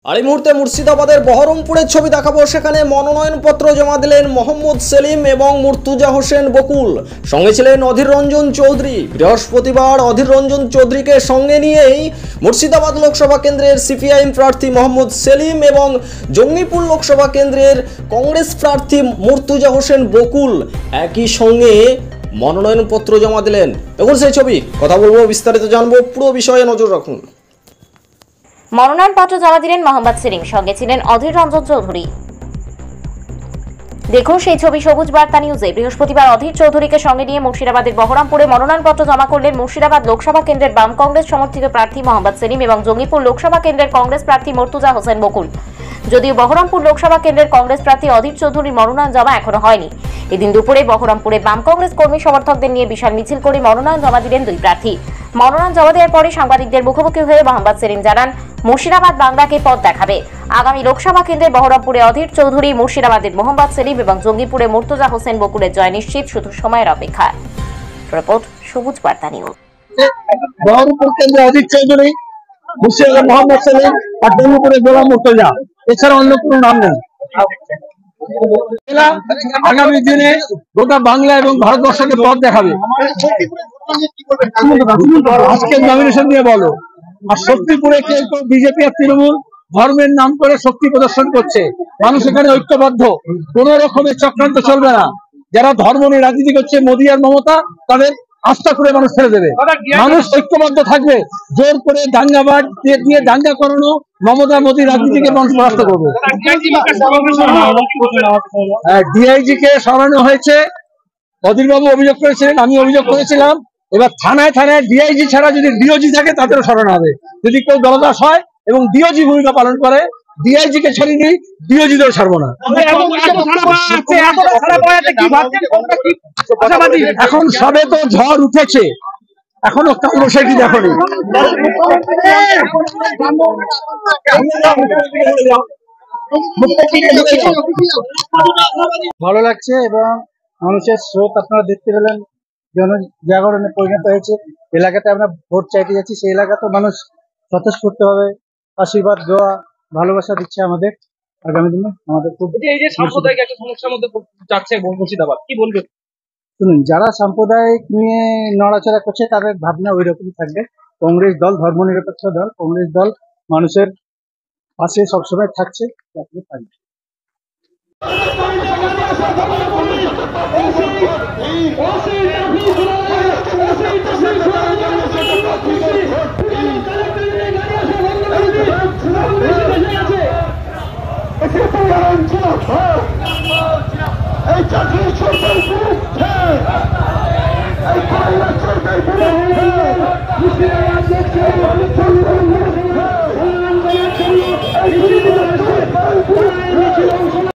আর এই মুহূর্তে মুর্শিদাবাদের বহরমপুরের ছবি দেখাবো। সেখানে মনোনয়নপত্র জমা দিলেন মোহাম্মদ সেলিম এবং মুর্তুজা হোসেন বকুল। সঙ্গে ছিলেন অধীর রঞ্জন চৌধুরী। বৃহস্পতিবার অধীর রঞ্জন চৌধুরীকে সঙ্গে নিয়েই মুর্শিদাবাদ লোকসভা কেন্দ্রের সিপিআইএম প্রার্থী মোহাম্মদ সেলিম এবং জঙ্গিপুর লোকসভা কেন্দ্রের কংগ্রেস প্রার্থী মুর্তুজা হোসেন বকুল একই সঙ্গে মনোনয়নপত্র জমা দিলেন। দেখুন সেই ছবি, কথা বলবো, বিস্তারিত জানবো, পুরো বিষয়ে নজর রাখুন। মনোনয়নপত্র জমা দিলেন মোহাম্মদ সেলিম, সঙ্গে ছিলেন অধীর রঞ্জন চৌধুরী। দেখুন সেই ছবি সবুজ বার্তা নিউজে। বৃহস্পতিবার অধীর চৌধুরীকে সঙ্গে নিয়ে মুর্শিদাবাদের বহরমপুরে মনোনয়নপত্র জমা করলেন মুর্শিদাবাদ লোকসভা কেন্দ্রের বাম কংগ্রেস সমর্থিত প্রার্থী মোহাম্মদ সেলিম এবং জঙ্গিপুর লোকসভা কেন্দ্রের কংগ্রেস প্রার্থী মুর্তুজা হোসেন বকুল। যদিও বহরমপুর লোকসভা কেন্দ্রের কংগ্রেস প্রার্থী অধীর চৌধুরীর মনোনয়ন জমা এখনো হয়নি। এদিন দুপুরে বহরমপুরে বাম কংগ্রেস কর্মী সমর্থকদের নিয়ে বিশাল মিছিল করে মনোনয়ন জমা দিলেন দুই প্রার্থী। মনোনয়ন জমা দেওয়ার পরে সাংবাদিকদের মুখোমুখি হয়ে মোহাম্মদ সেলিম জানান, মুর্শিদাবাদ বাংলাকে পথ দেখাবে। আগামী লোকসভা কেন্দ্রে বহরমপুরে অধীর চৌধুরী, মুর্শিদাবাদের মোহাম্মদ সেলিম এবং জঙ্গিপুরে মুর্তুজা হোসেন বকুলের জয় নিশ্চিত, শুধু সময়ের অপেক্ষা। রিপোর্ট সবুজ বার্তা নিউজ। বহরমপুর কেন্দ্রে অধীর চৌধুরী, মুর্শিদাবাদ মোহাম্মদ সেলিম আর জঙ্গিপুরে গোলাম মুর্তুজা, এছাড়া অন্য কোনো নাম নেই। আগামী দিনে গোটা বাংলা এবং ভারতবর্ষকে পথ দেখাবে। আজকে নমিনেশন দিয়ে বলো। আর শক্তিপুরে কেউ কেউ বিজেপি আর তৃণমূল ধর্মের নাম করে শক্তি প্রদর্শন করছে। মানুষ এখানে ঐক্যবদ্ধ, কোন রকমের চক্রান্ত চলবে না। যারা ধর্ম নিয়ে রাজনীতি করছে, মোদী আর মমতা, তাদের আস্থা করে মানুষ ছেড়ে দেবে। মানুষ ঐক্যবদ্ধ থাকবে। জোর করে দাঙ্গাবাজ দিয়ে দাঙ্গা করানো মমতা মোদী রাজনীতিকে মানুষ পরাস্ত করবে। ডিআইজি কে সরানো হয়েছে, অধীরবাবু অভিযোগ করেছিলেন, আমি অভিযোগ করেছিলাম। এবার থানায় থানায় ডিআইজি ছাড়া যদি ডিওজি থাকে তাদেরও সরানো হবে। যদি কেউ দলদাস হয় এবং ডিওজি ভূমিকা পালন করে, ডিআইজি কে ছাড়িয়ে নিই, ডিওজিদেরও ছাড়বো না। এখন সবে তো ঝড় উঠেছে, এখনো কালবৈশাখী দেখনি। ভালো লাগছে এবং মানুষের স্রোত আপনারা দেখতে পেলেন, জনজাগরণে পরিণত হয়েছে। এলাকাতে আমরা ভোট চাইতে যাচ্ছি, সেই এলাকাতে মানুষ স্বতঃস্ফূর্তভাবে আশীর্বাদ, দোয়া, ভালোবাসা দিচ্ছে আমাদের। আগামী দিনে আমাদের খুব এই যে সাম্প্রদায়িক একটা সমস্যার মধ্যে যাচ্ছে মুর্শিদাবাদ, কি বলবে? শুনুন, যারা সাম্প্রদায়িক নিয়ে নড়াচড়া করছে তাদের ভাবনা ওই রকমই থাকবে। কংগ্রেস দল ধর্মনিরপেক্ষ দল, কংগ্রেস দল মানুষের পাশে সবসময় থাকছে, থাকবে। এই